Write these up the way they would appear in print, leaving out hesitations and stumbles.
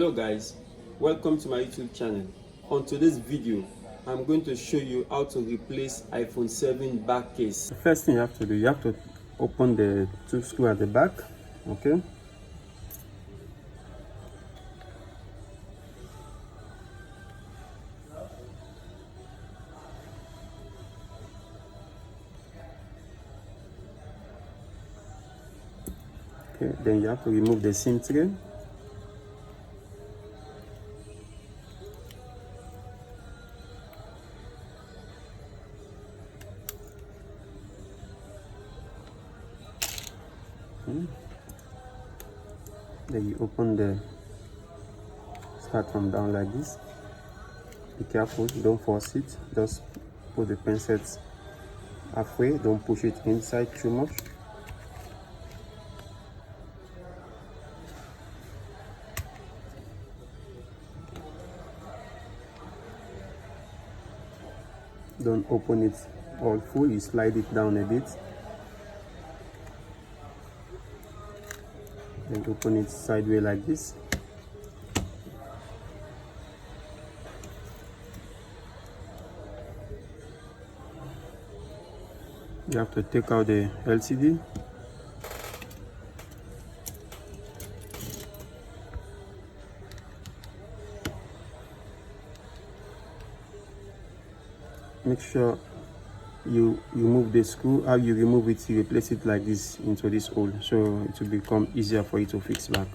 Hello guys, welcome to my YouTube channel. On today's video, I'm going to show you how to replace iPhone 7 back case. The first thing you have to do, you have to open the two screws at the back, okay? Okay, then you have to remove the SIM tray. Then you open the start from down like this. Be careful, don't force it, just put the pen set halfway, don't push it inside too much. Don't open it all full, you slide it down a bit. Then open it sideways like this. You have to take out the LCD. Make sure you remove the screw. How you remove it, you replace it like this into this hole, so it will become easier for you to fix back.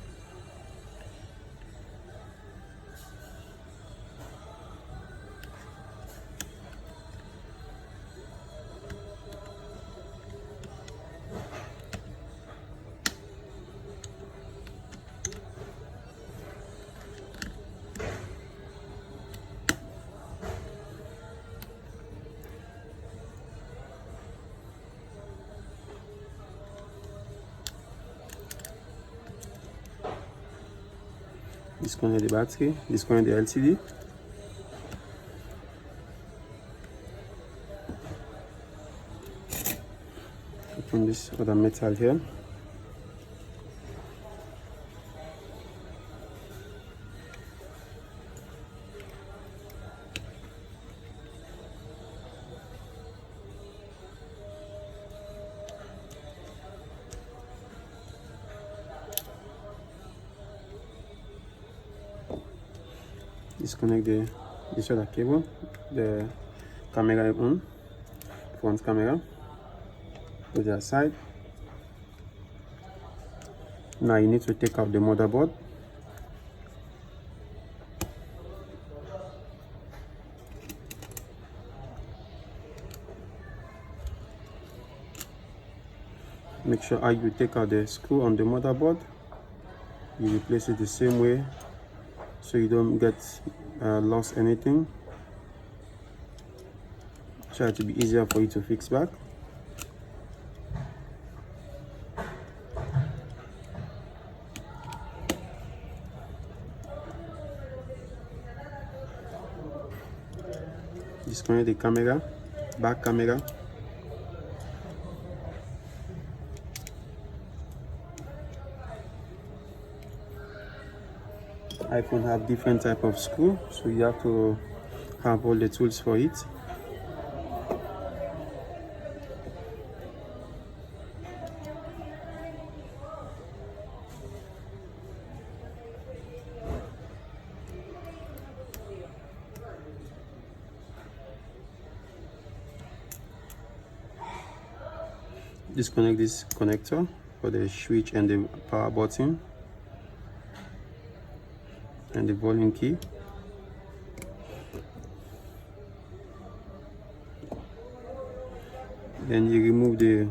Disconnect the battery, disconnect the LCD. Open this other metal here. Disconnect this other cable, the camera on, front camera, put it aside. Now you need to take out the motherboard. Make sure how you take out the screw on the motherboard, you replace it the same way so you don't get lost anything. Try to be easier for you to fix back. Disconnect the camera, back camera. iPhone have different type of screw, so you have to have all the tools for it. Disconnect this connector for the switch and the power button and the volume key. Then you remove the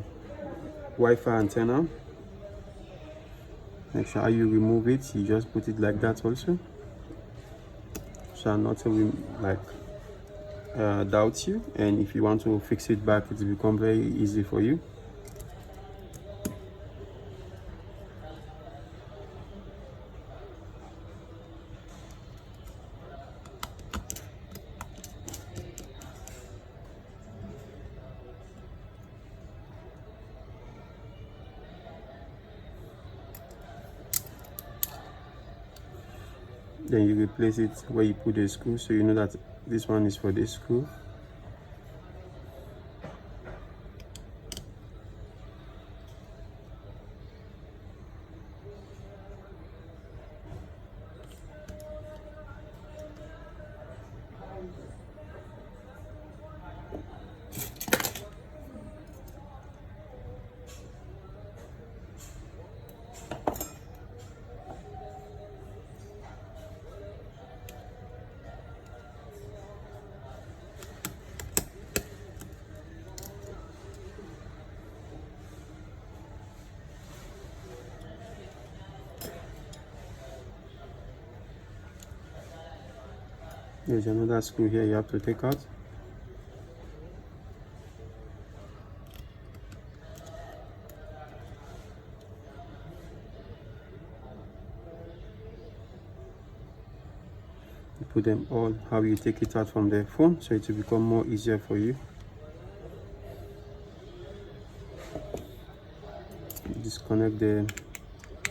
Wi-Fi antenna. Make sure how you remove it, you just put it like that also, so not to doubt you, and if you want to fix it back, it will become very easy for you. Then you replace it where you put the screw, so you know that this one is for this screw. There's another screw here you have to take out. You put them all how you take it out from the phone, so it will become more easier for you. Disconnect the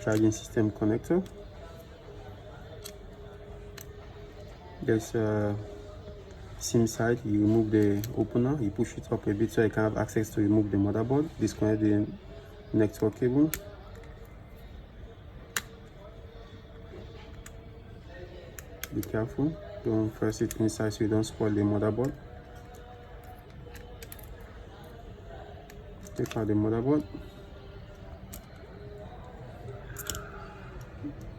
charging system connector. There's a SIM side. You remove the opener, you push it up a bit so you can have access to remove the motherboard. Disconnect the network cable. Be careful, don't press it inside so you don't spoil the motherboard. Take out the motherboard.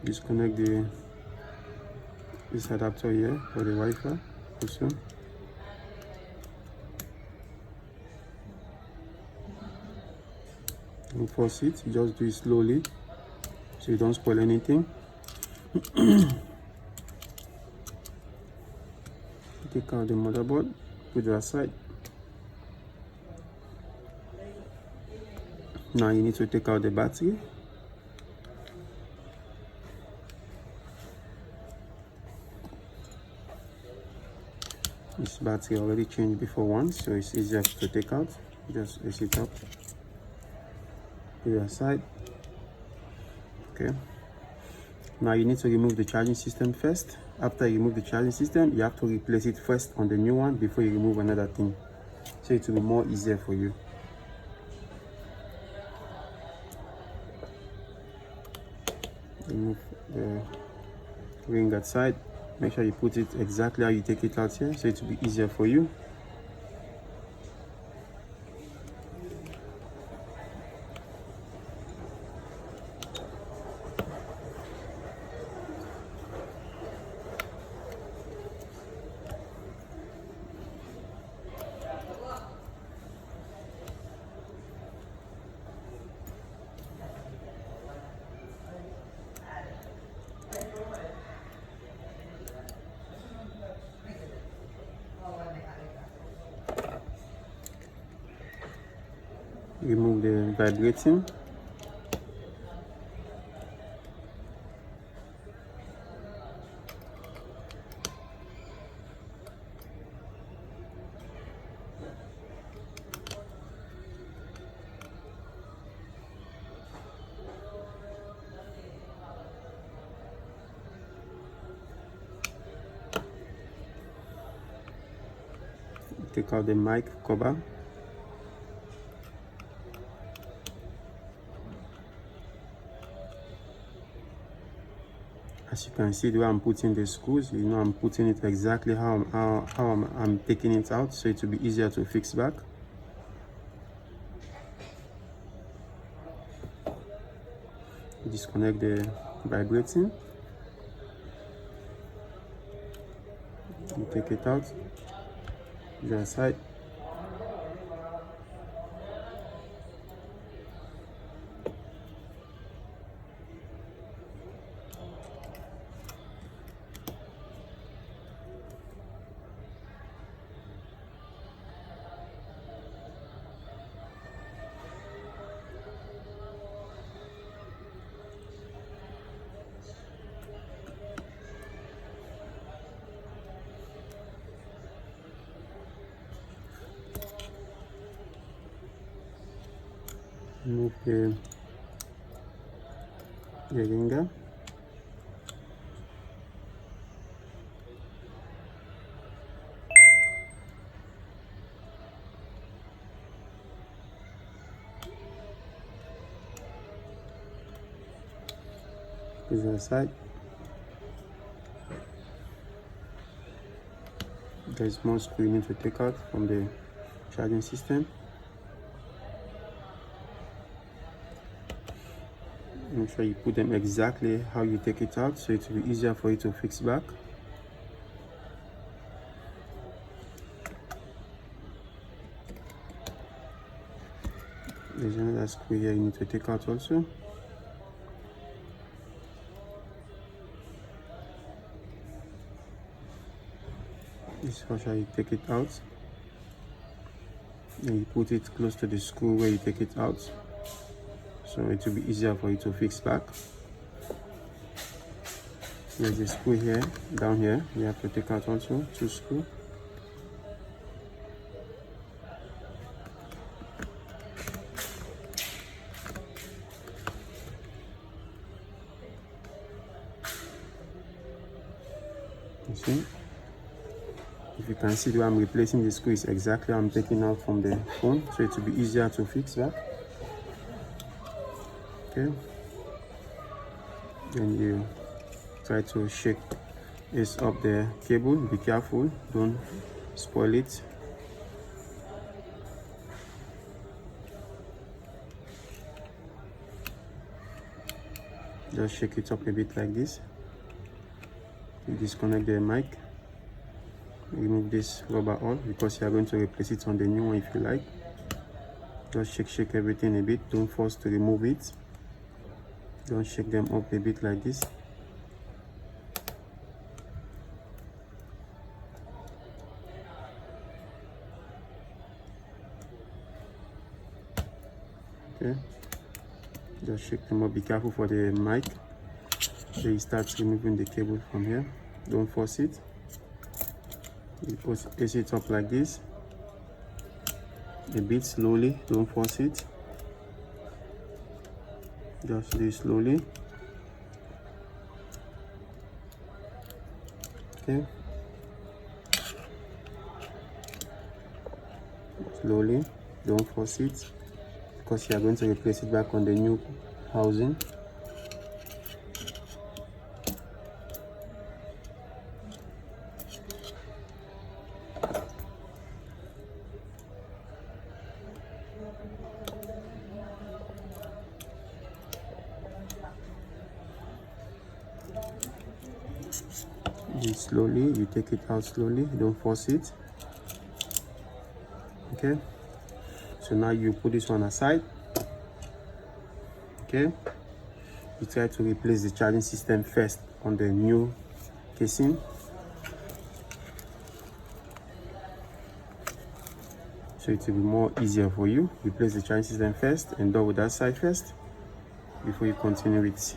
Disconnect this adapter here for the Wi-Fi also. Don't force it, just do it slowly so you don't spoil anything. Take out the motherboard, put it aside. Now you need to take out the battery. This battery already changed before once, so it's easier to take out. Just raise it up, put it aside. Okay. Now you need to remove the charging system first. After you remove the charging system, you have to replace it first on the new one before you remove another thing, so it will be more easier for you. Remove the ring outside. Make sure you put it exactly how you take it out here, so it will be easier for you. Remove the vibrating. Take out the mic cover. As you can see, the way I'm putting the screws, you know, I'm putting it exactly how I'm taking it out, so it will be easier to fix back. Disconnect the vibrating. You take it out, the other side. Move the ringer. This is the side. There's more screw you need to take out from the charging system. Make sure you put them exactly how you take it out, so it will be easier for you to fix back. There's another screw here you need to take out also. This is how you take it out. And you put it close to the screw where you take it out, so it will be easier for you to fix back. There's a screw here, down here, you have to take out also, 2 screws. You see? If you can see the way I'm replacing the screw is exactly how I'm taking out from the phone, so it will be easier to fix back. Okay. Then you try to shake this up the cable. Be careful, don't spoil it. Just shake it up a bit like this. You disconnect the mic. Remove this rubber all because you are going to replace it on the new one if you like. Just shake everything a bit. Don't force to remove it. Don't shake them up a bit like this. Okay. Just shake them up. Be careful for the mic. Then you start removing the cable from here. Don't force it. You place it up like this, a bit slowly, don't force it, just do it slowly. Okay, slowly, don't force it because you are going to replace it back on the new housing. Do it slowly, you take it out slowly, don't force it. Okay, so now you put this one aside. Okay, you try to replace the charging system first on the new casing. So it will be more easier for you. Replace the charging system first and double that side first before you continue with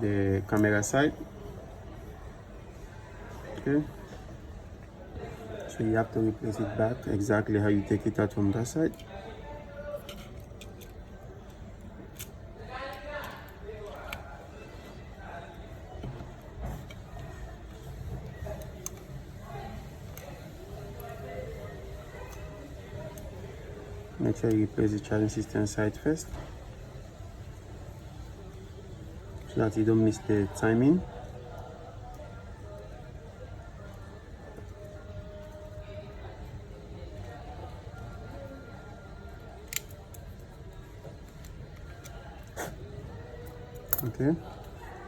the camera side. Okay, so you have to replace it back exactly how you take it out from that side. Make sure you replace the charging system side first so that you don't miss the timing. Okay,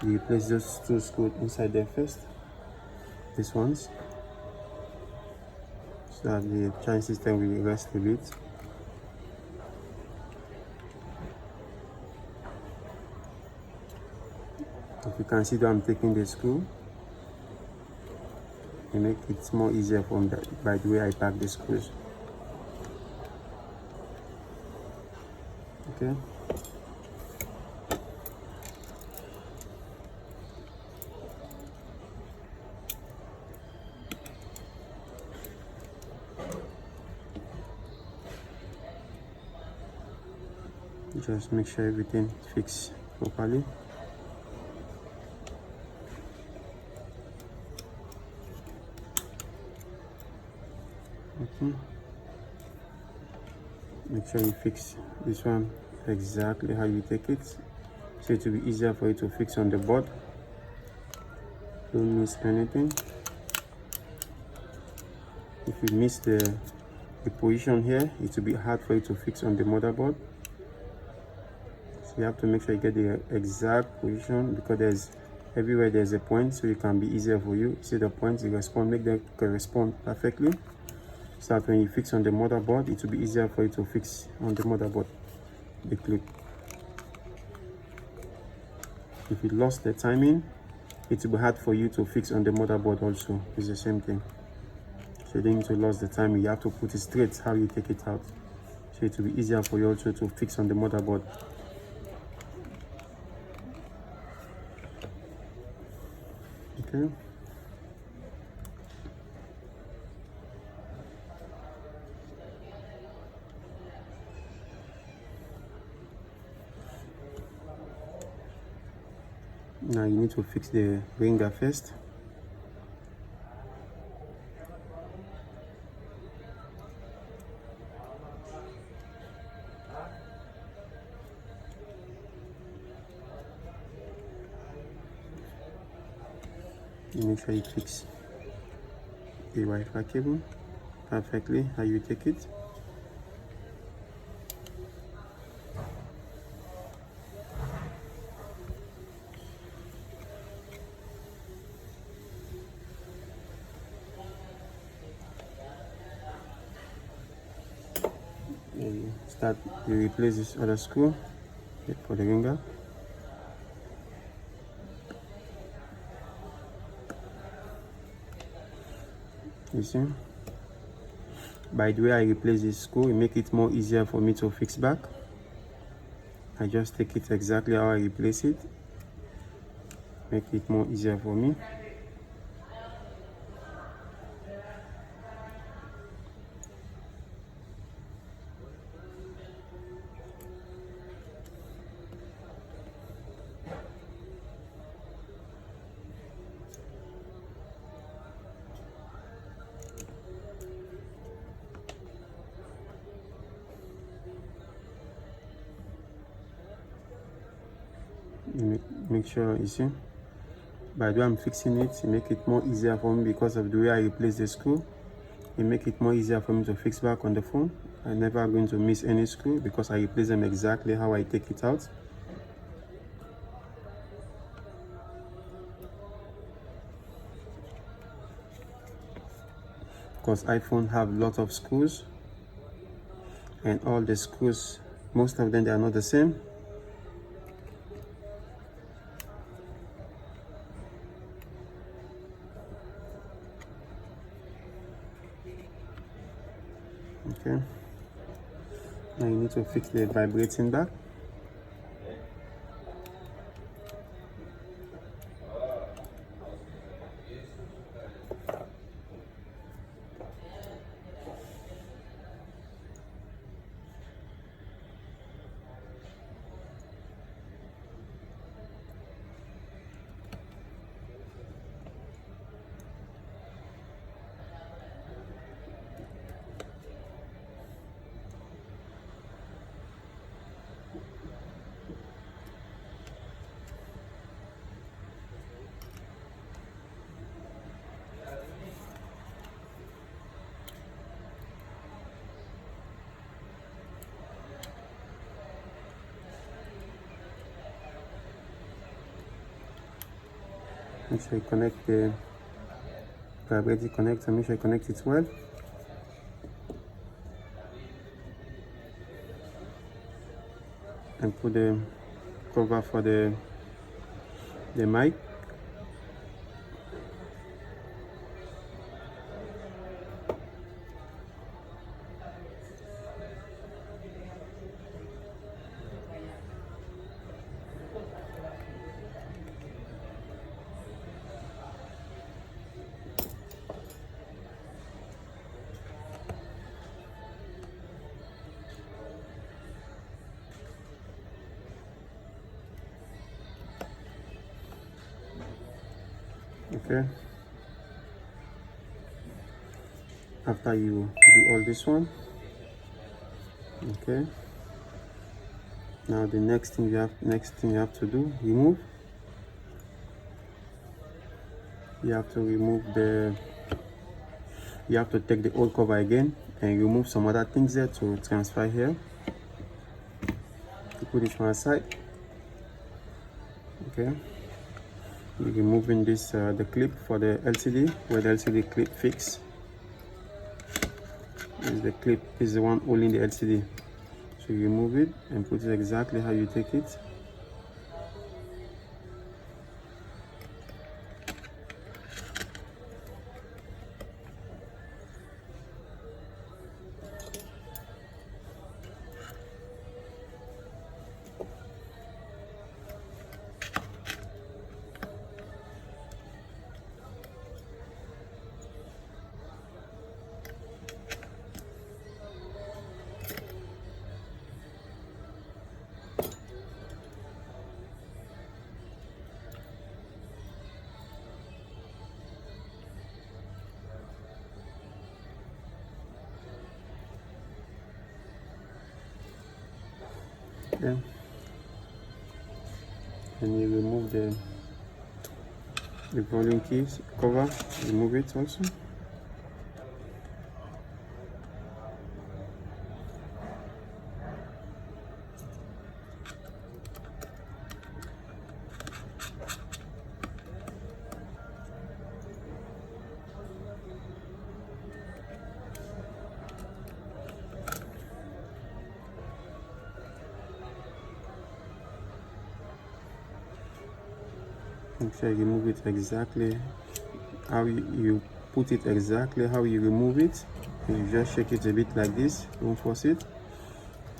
you place those 2 screws inside there first, these ones, so that the charging system will rest a bit. If you can see that I'm taking the screw, it makes it more easier from that by the way I pack the screws. Okay. Just make sure everything fits properly. Okay. Make sure you fix this one exactly how you take it, so it will be easier for you to fix on the board. Don't miss anything. If you miss the position here, it will be hard for you to fix on the motherboard. So you have to make sure you get the exact position, because everywhere there's a point, so it can be easier for you. See the points, make them correspond perfectly, so that when you fix on the motherboard, it will be easier for you to fix on the motherboard. The clip. If you lost the timing, it will be hard for you to fix on the motherboard also. It's the same thing. So you don't need to lose the time. You have to put it straight how you take it out, so it will be easier for you also to fix on the motherboard. Okay. Now you need to fix the ringer first. You make sure you fix the Wi-Fi cable perfectly how you take it. You replace this other screw for the ringer. You see, by the way I replace this screw, it make it more easier for me to fix back. I just take it exactly how I replace it, make it more easier for me. Make sure, you see, by the way I'm fixing it, make it more easier for me because of the way I replace the screw. It make it more easier for me to fix back on the phone. I'm never going to miss any screw because I replace them exactly how I take it out. Because iPhone have lots of screws, and all the screws, most of them, they are not the same. Okay, now you need to fix the vibrating back. Make sure you connect the vibrating connector, make sure you connect it well. And put the cover for the mic. Okay, after you do all this one, okay, Now the next thing you have to do, remove. You have to take the old cover again and remove some other things there to transfer here. You put this one aside. Okay, you're removing this the clip for the LCD, where the LCD clip fix. Is the clip is the one holding the LCD. So you remove it and put it exactly how you take it. Okay. And you remove the volume keys cover, remove it also. Make sure you remove it exactly how you put it, exactly how you remove it. And you just shake it a bit like this, don't force it.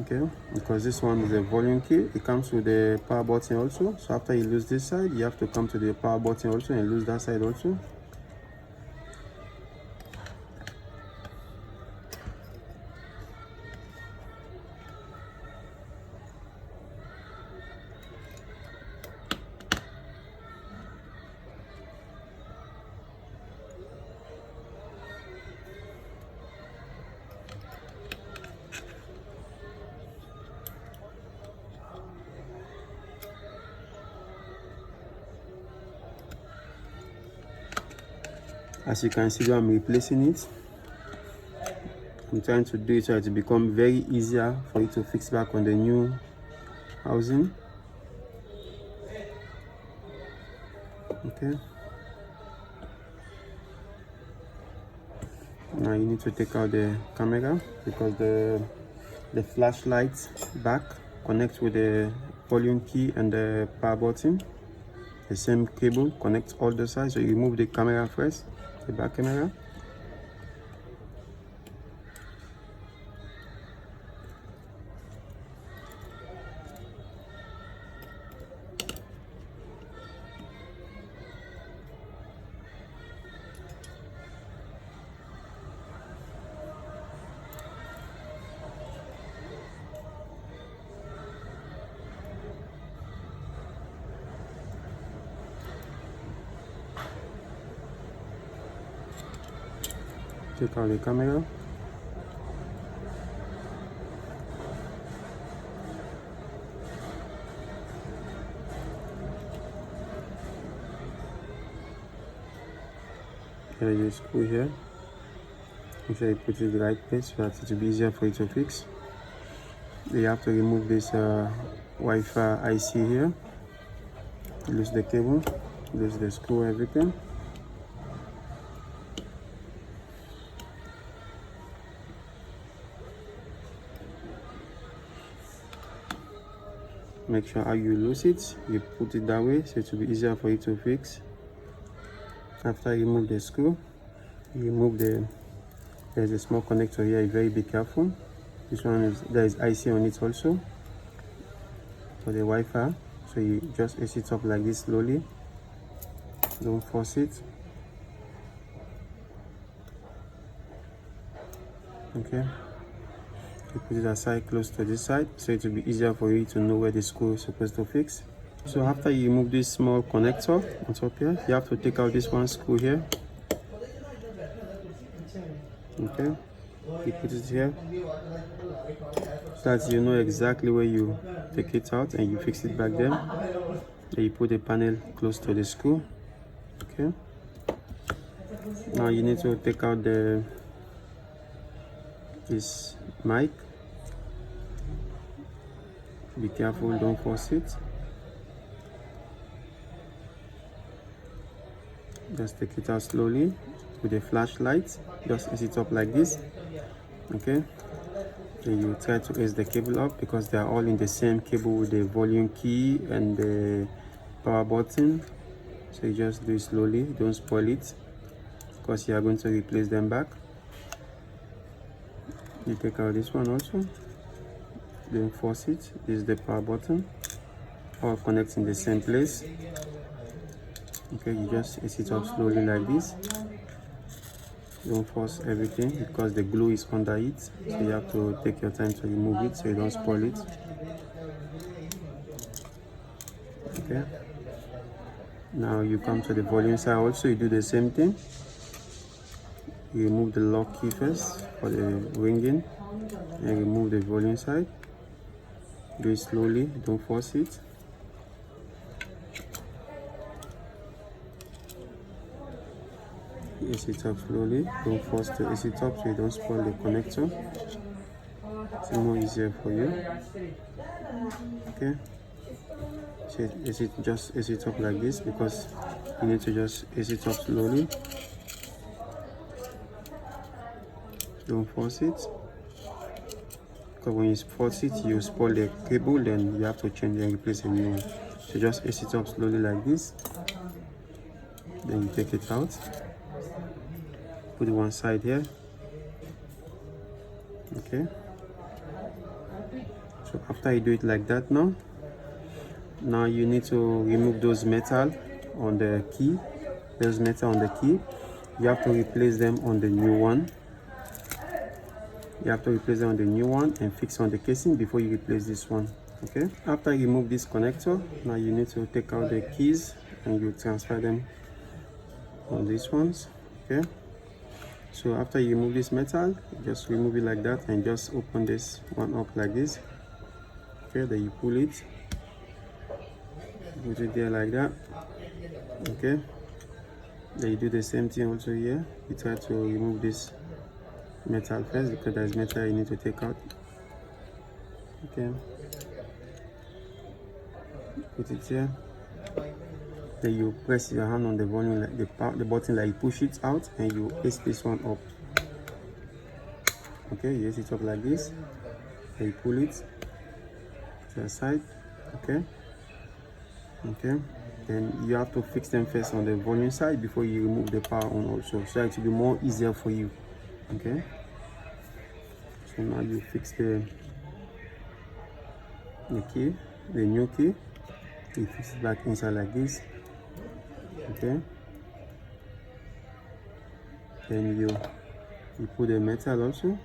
Okay, because this one is a volume key, it comes with the power button also. So after you lose this side, you have to come to the power button also and lose that side also. As you can see, I'm replacing it. I'm trying to do it so it will become very easier for you to fix back on the new housing. Okay. Now you need to take out the camera, because the flashlight back connects with the volume key and the power button. The same cable connects all the sides. So you remove the camera first, the back camera. Take out the camera. There is a screw here. Make sure you put it in the right place so that it will be easier for you to fix. You have to remove this Wi-Fi IC here. Lose the cable, lose the screw, everything. Make sure how you lose it, you put it that way so it will be easier for you to fix. After you remove the screw, you remove there's a small connector here. Very be careful. This one there is IC on it also for the Wi-Fi. So you just AC it up like this slowly. Don't force it. Okay. You put it aside close to this side so it will be easier for you to know where the screw is supposed to fix. So after you remove this small connector on top here, you have to take out this one screw here. Okay, You put it here so that you know exactly where you take it out, and you fix it back there. Then you put the panel close to the screw. Okay, now you need to take out this mic. Be careful, don't force it. Just take it out slowly with a flashlight. Just ease it up like this. Okay, then you try to ease the cable up because they are all in the same cable with the volume key and the power button. So you just do it slowly, don't spoil it because you are going to replace them back. You take out this one also, don't force it. This is the power button, all connect in the same place. Okay, you just ease it up slowly like this. Don't force everything because the glue is under it, so you have to take your time to remove it so you don't spoil it. Okay, now you come to the volume side also. You do the same thing. You remove the lock key first for the ringing and remove the volume side. Do it slowly, don't force it. Ease it up slowly, don't force to ease it up so you don't spoil the connector. It's more easier for you. Okay, so just ease it up like this because you need to just ease it up slowly. Don't force it because when you force it you spoil the cable, then you have to change and replace a new one. So just ease it up slowly like this, then you take it out. Put one side here. Okay, so after you do it like that, now you need to remove those metal on the key. Those metal on the key, you have to replace them on the new one. You have to replace them on the new one and fix on the casing before you replace this one. Okay, after you remove this connector, now you need to take out the keys and you transfer them on these ones. Okay, so after you remove this metal, just remove it like that and just open this one up like this. Okay, then you pull it, put it there like that. Okay, then you do the same thing also here. You try to remove this metal first because there's metal you need to take out. Okay, put it here. Then you press your hand on the volume, like the button, like you push it out and you place this one up. Okay, you raise it up like this, then you pull it to the side. Okay, then you have to fix them first on the volume side before you remove the power on also, so it will be more easier for you. Okay, so now you fix the key, the new key. You fix it back inside like this. Okay, then you put the metal also.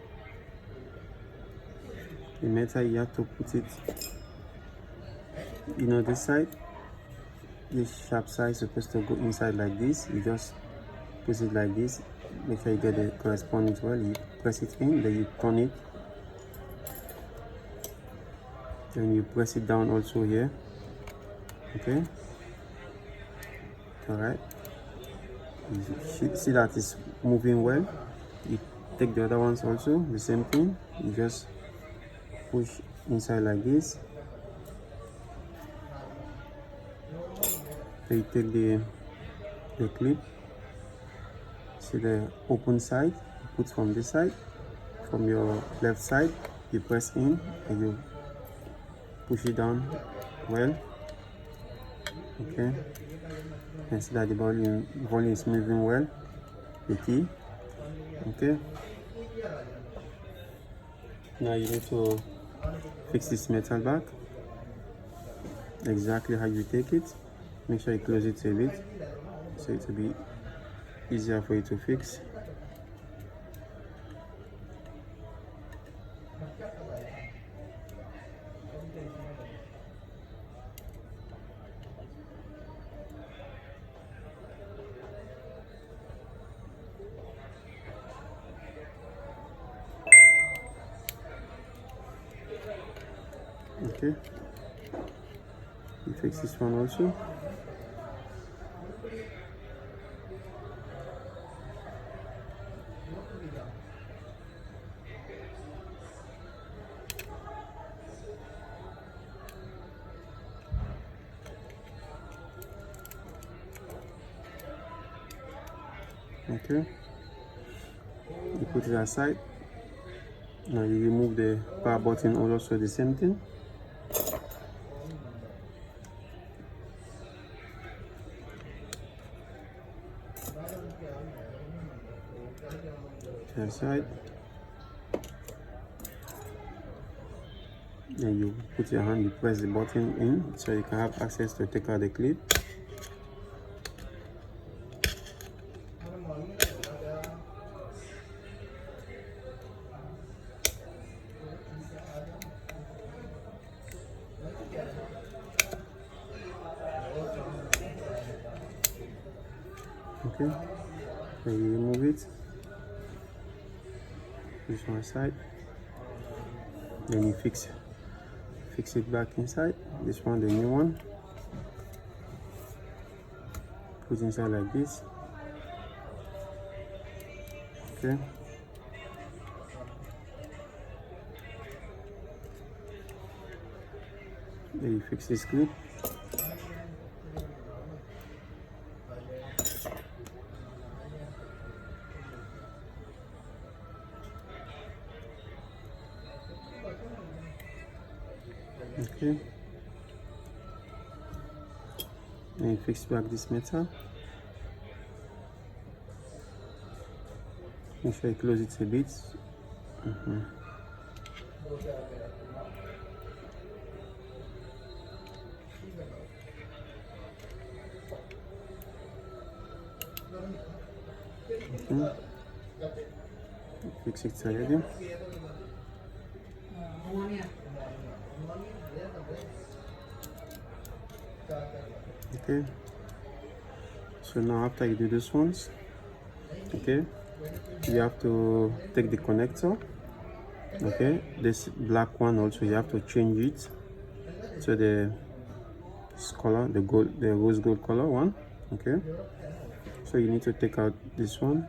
The metal, you have to put it, this side. This sharp side is supposed to go inside like this. You just put it like this. Make sure you get the corresponding well. You press it in, then you turn it. Then you press it down also here. Okay, all right, you see that it's moving well. You take the other ones also, the same thing. You just push inside like this. So you take the clip, see the open side, you put from this side, from your left side, you press in and you push it down well. Okay, and see that the volume is moving well, the key. Okay, now you need to fix this metal back exactly how you take it. Make sure you close it a bit so it will be easier for you to fix. Okay, you fix this one also. Okay, you put it aside. Now you remove the power button, also the same thing. To the side. Then you put your hand, you press the button in so you can have access to take out the clip. Okay, then you remove it, this one side, then you fix it back inside. This one, the new one, put inside like this. Okay, then you fix this clip. Okay, and you fix back this metal. Make sure you close it a bit. Okay. Fix it already. Okay, so now after you do this ones, okay, you have to take the connector. Okay, this black one also you have to change it to the color, the gold, the rose gold color one. Okay, so you need to take out this one.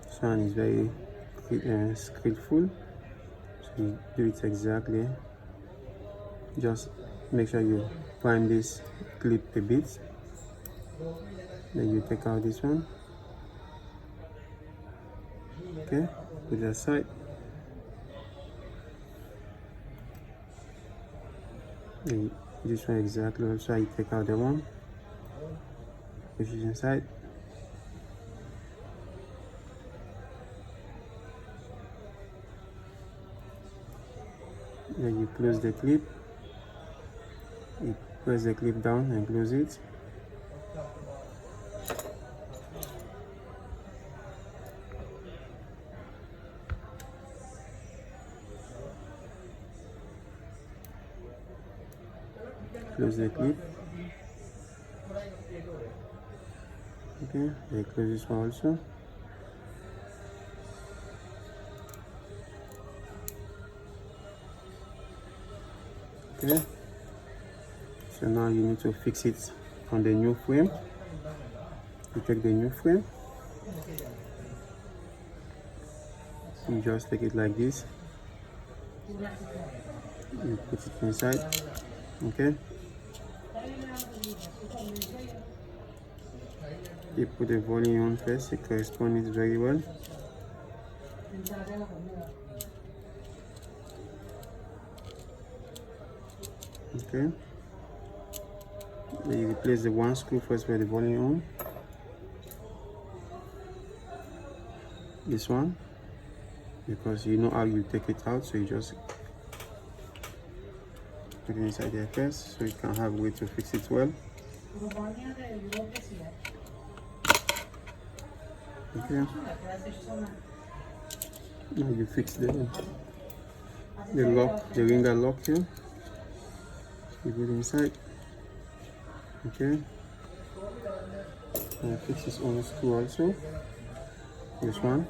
This one is very skillful, so you do it exactly. Just make sure you prime this clip a bit, then you take out this one. Okay, put it aside. And this one exactly also, you take out the one, push it inside. Then you close the clip, you press the clip down and close it. Close the clip. Okay, then close this one also. Okay, so now you need to fix it on the new frame. You take the new frame, you just take it like this, you put it inside. Okay, you put the volume on first, it corresponds very well. Okay, then you replace the one screw first for the volume on. This one, because you know how you take it out, so you just put it inside there first, so you can have a way to fix it well. Okay. Now you fix the lock, the ringer lock here. You put it inside. Okay. And fix this on the screw also. This one.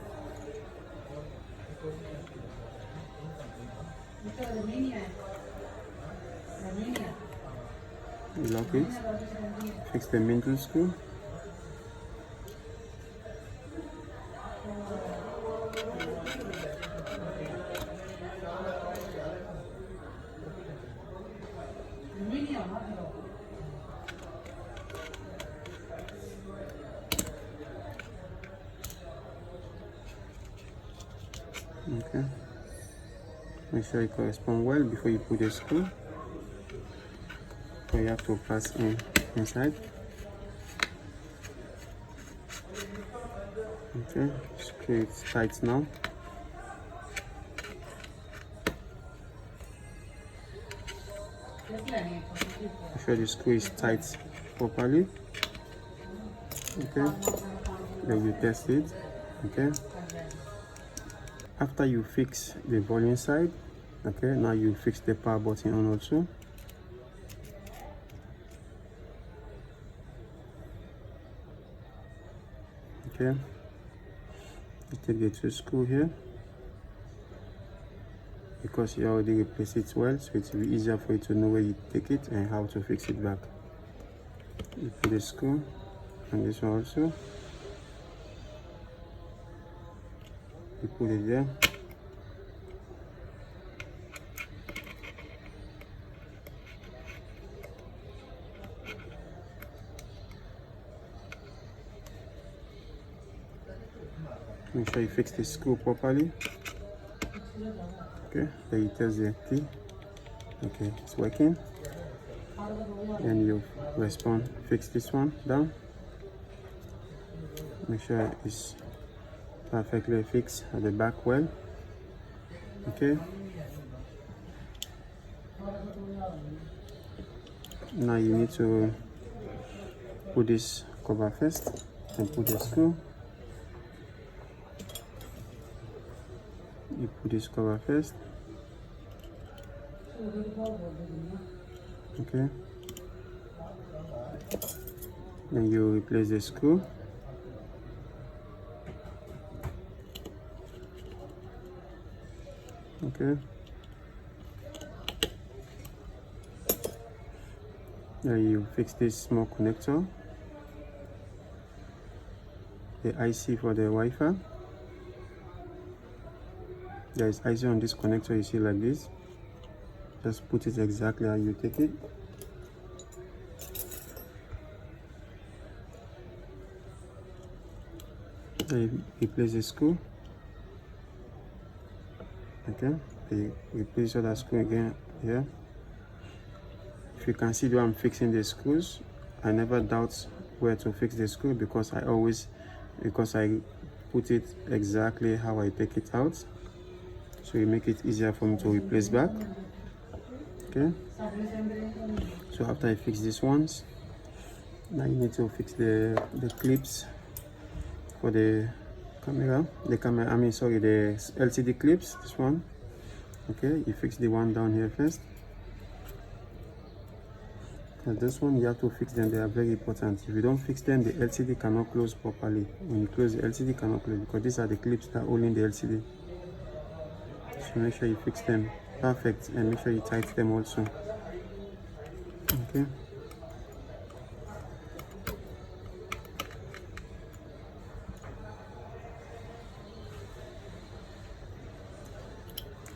Lock it. Fix the middle screw. Okay. Make sure it corresponds well before you put the screw. So you have to pass inside. Okay, screw it tight now. Make sure the screw is tight properly. Okay, then you test it. Okay, after you fix the volume side, okay, now you fix the power button on also. Okay, you take the two screw here because you already replaced it well, so it will be easier for you to know where you take it and how to fix it back. You put the screw and this one also. You put it there. Make sure you fix the screw properly. Okay, then you test the key. Okay, it's working. And you respond, fix this one down. Make sure it's perfectly fixed at the back well. Okay. Now you need to put this cover first and put the screw. You put this cover first. Okay. Then you replace the screw. Okay. Then you fix this small connector, the IC for the Wi-Fi. There is IC on this connector, you see like this. Just put it exactly how you take it. Then you place the screw. Okay, you place the other screw again here. If you can see the way I'm fixing the screws, I never doubt where to fix the screw because I put it exactly how I take it out, so you make it easier for me to replace back. Okay, so after I fix these ones, now you need to fix the clips for the camera, the LCD clips, this one. Okay, you fix the one down here first. And this one you have to fix them, they are very important. If you don't fix them, the LCD cannot close properly. When you close the LCD, cannot close because these are the clips that are holding the LCD. So make sure you fix them perfect and make sure you tighten them also. Okay.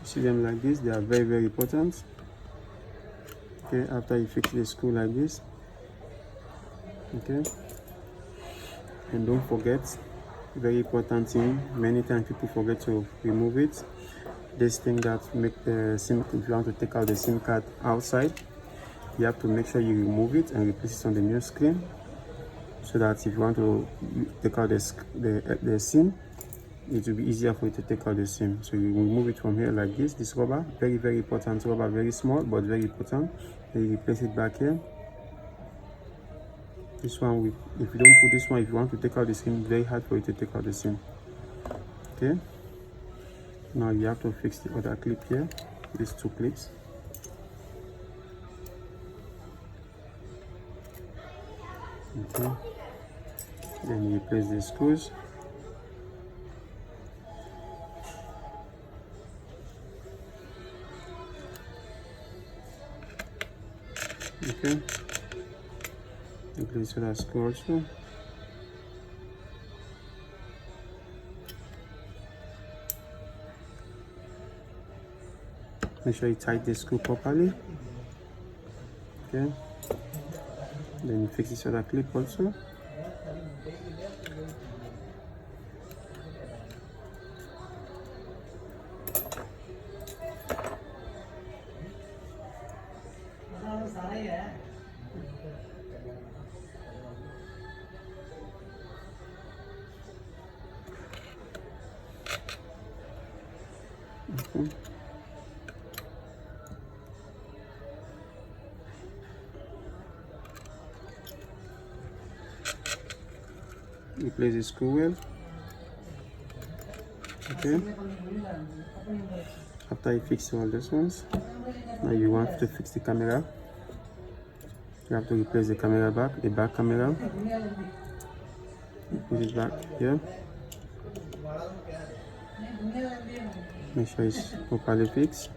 See them like this, they are very important. Okay, after you fix the screw like this. Okay, and don't forget, very important thing, many times people forget to remove it, this thing that make the SIM, if you want to take out the SIM card outside, you have to make sure you remove it and replace it on the new screen, so that if you want to take out the SIM, it will be easier for you to take out the SIM. So you remove it from here like this rubber, very important rubber, very small but very important. Then you place it back here. This one, if you don't put this one, if you want to take out the SIM, very hard for you to take out the SIM. Okay, now you have to fix the other clip here, these two clips. Okay, then you place the screws. Okay, you place that screw also. Make sure you tighten the screw properly. Okay, then you fix this other clip also. Okay. You place the screw well. Okay, after you fix all these ones, now you want to fix the camera. You have to replace the camera back, the back camera. Put it back here. Make sure it's properly fixed.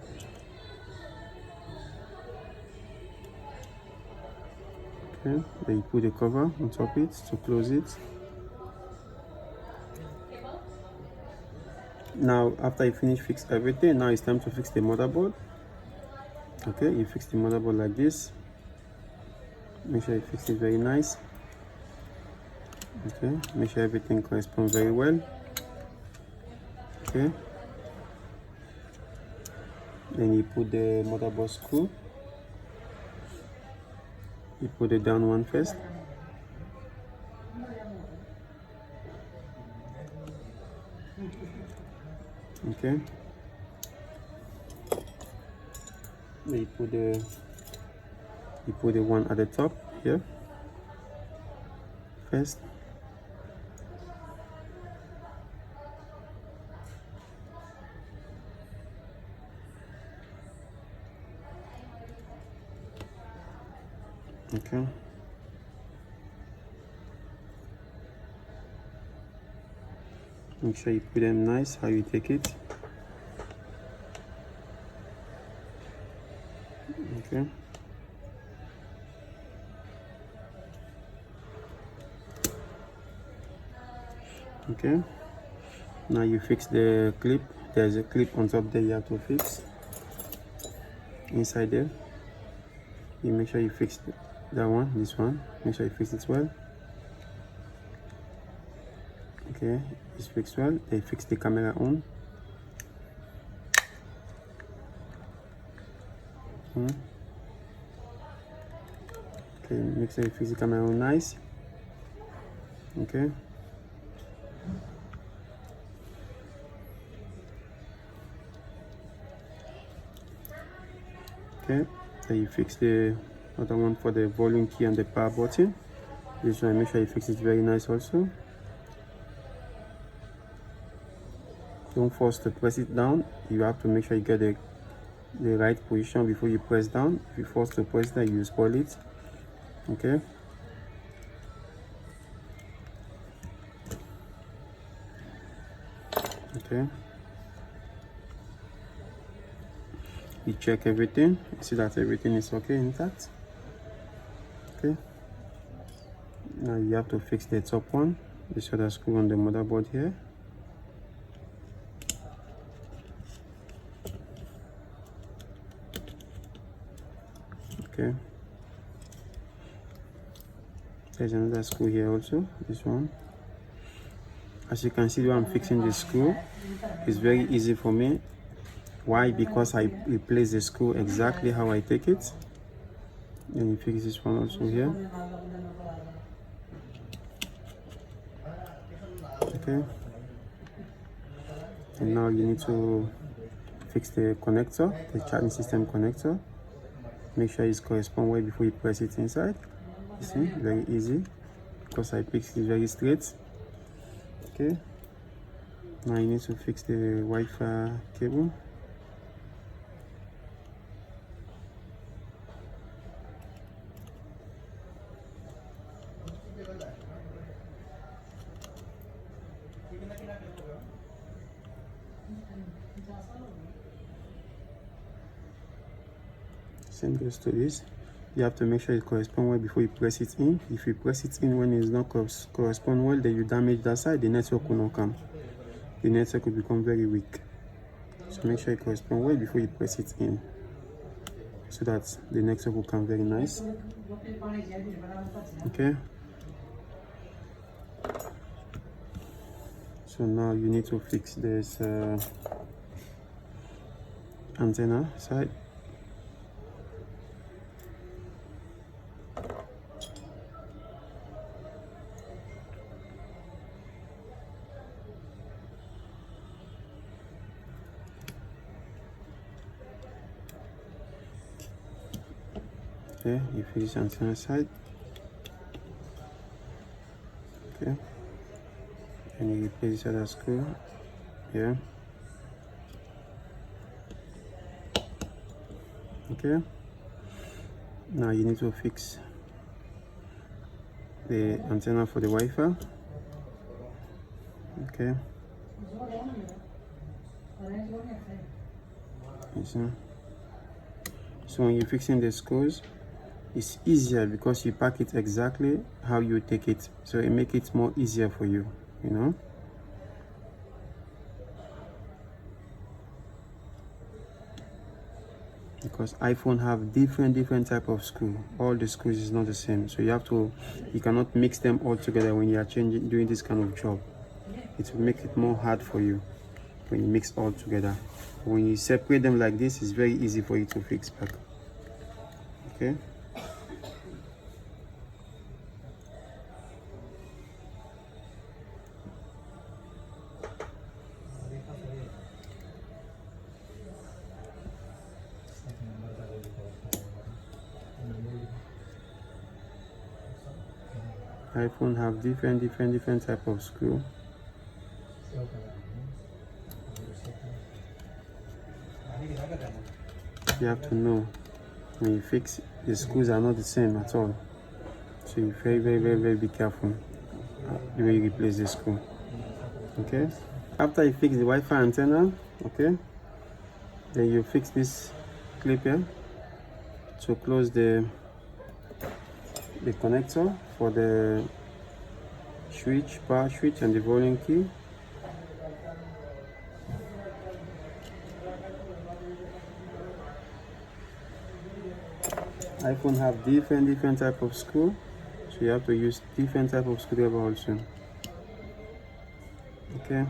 Okay, then you put the cover on top of it to close it. Now after you fix everything, now it's time to fix the motherboard. Okay, you fix the motherboard like this. Make sure you fix it very nice. Okay, make sure everything corresponds very well. Okay, then you put the motherboard screw. You put it down one first. Okay, then you put the one at the top here first. Okay, make sure you put them nice how you take it. Okay, okay, now you fix the clip. There's a clip on top there you have to fix inside there. You make sure you fix that one, this one, make sure you fix it well. Okay, it's fixed well. They fix the camera on. Okay, make sure you fix the camera on nice. Okay, okay, so you fix the other one for the volume key and the power button. This one, make sure you fix it very nice also. Don't force to press it down. You have to make sure you get the right position before you press down. If you force to press down, you spoil it. Okay, okay, you check everything, you see that everything is okay, intact. Okay, now you have to fix the top one, this other screw on the motherboard here. Okay, there's another screw here also, this one. As you can see, when I'm fixing the screw, it's very easy for me. Why? Because I replace the screw exactly how I take it. Then you fix this one also here. Okay, and now you need to fix the connector, the charging system connector. Make sure it's correspond well before you press it inside. You see, very easy because I fixed it very straight. Okay, now you need to fix the Wi-Fi cable. Same goes to this. You have to make sure it corresponds well before you press it in. If you press it in when it's not correspond well, then you damage that side, the network will not come. The network will become very weak. So make sure it corresponds well before you press it in, so that the network will come very nice. Okay. So now you need to fix this antenna side. Okay, you fix antenna side. Okay, and you replace the other screw here. Okay, now you need to fix the antenna for the Wi-Fi. Okay, you see. So when you're fixing the screws, it's easier because you pack it exactly how you take it, so it makes it more easier for you, you know. Because iPhone have different type of screw. All the screws is not the same, so you cannot mix them all together when you are doing this kind of job. It will make it more hard for you when you mix all together. When you separate them like this, it's very easy for you to fix back. Okay. iPhone have different type of screw. You have to know when you fix, the screws are not the same at all, so you very be careful the way you replace the screw. Okay, after you fix the Wi-Fi antenna, okay, then you fix this clip here to close the connector for the switch, power switch, and the volume key. iPhone have different type of screw, so you have to use different type of screwdriver also. Okay.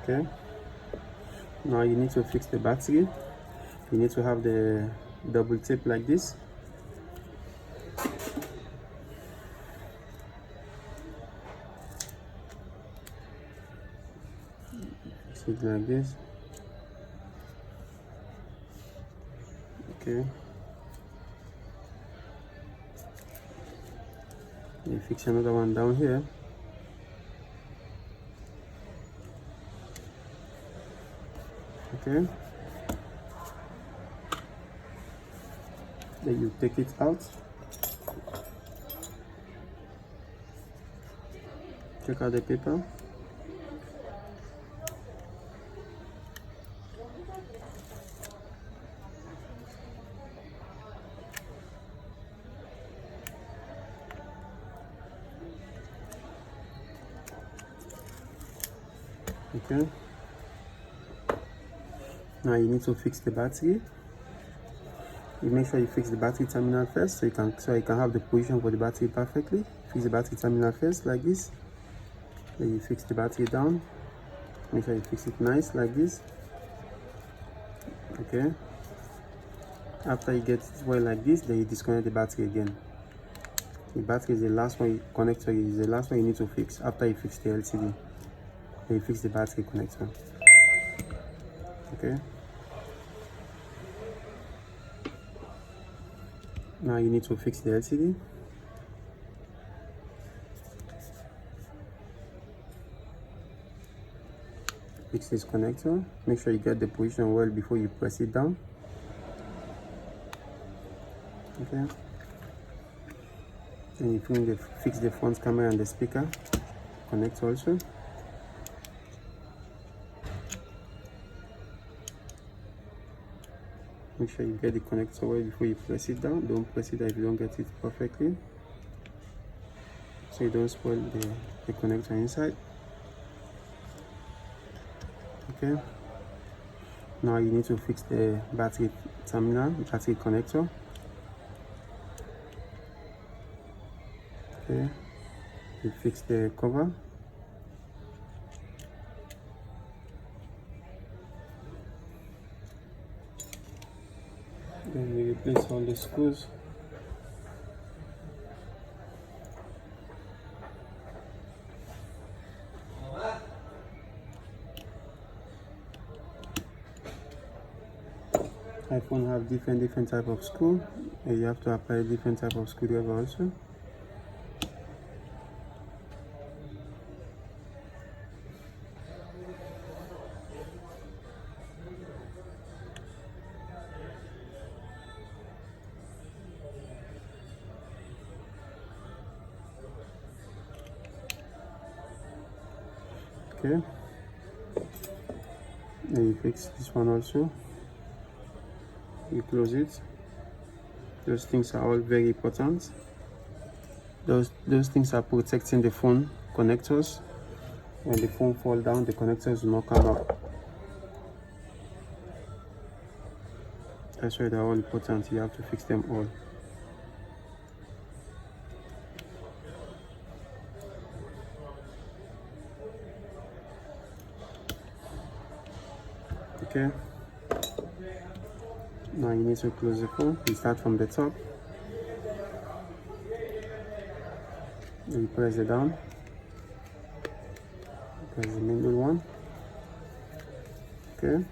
Okay, now you need to fix the battery. You need to have the double tape like this. Fix it like this. Okay, you fix another one down here. Okay, then you take it out, take out the paper, okay. Now you need to fix the battery. You make sure you fix the battery terminal first, so you can have the position for the battery perfectly. Fix the battery terminal first like this. Then you fix the battery down. Make sure you fix it nice like this. Okay. After you get it well like this, then you disconnect the battery again. The battery is the last one, connector is the last one you need to fix after you fix the LCD. Then you fix the battery connector. Okay. Now you need to fix the LCD. Fix this connector. Make sure you get the position well before you press it down. Okay. Then you fix the front camera and the speaker. Connect also. Make sure you get the connector well before you press it down. Don't press it down if you don't get it perfectly, so you don't spoil the connector inside. Okay. Now you need to fix the battery terminal, battery connector. Okay. You fix the cover. Then we replace all the screws. iPhone have different type of screw, and you have to apply different type of screwdriver also. Okay, then you fix this one also. You close it. Those things are all very important. Those things are protecting the phone connectors. When the phone fall down, the connectors will not come up. That's why they're all important. You have to fix them all. Okay. Now you need to close the phone. You start from the top. You press it down. Press the middle one. Okay.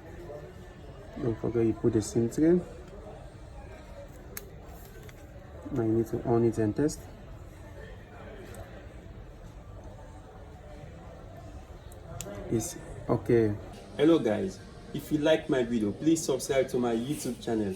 Don't forget you put the SIM tray. Now you need to on it and test. It's okay. Hello guys. If you like my video, please subscribe to my YouTube channel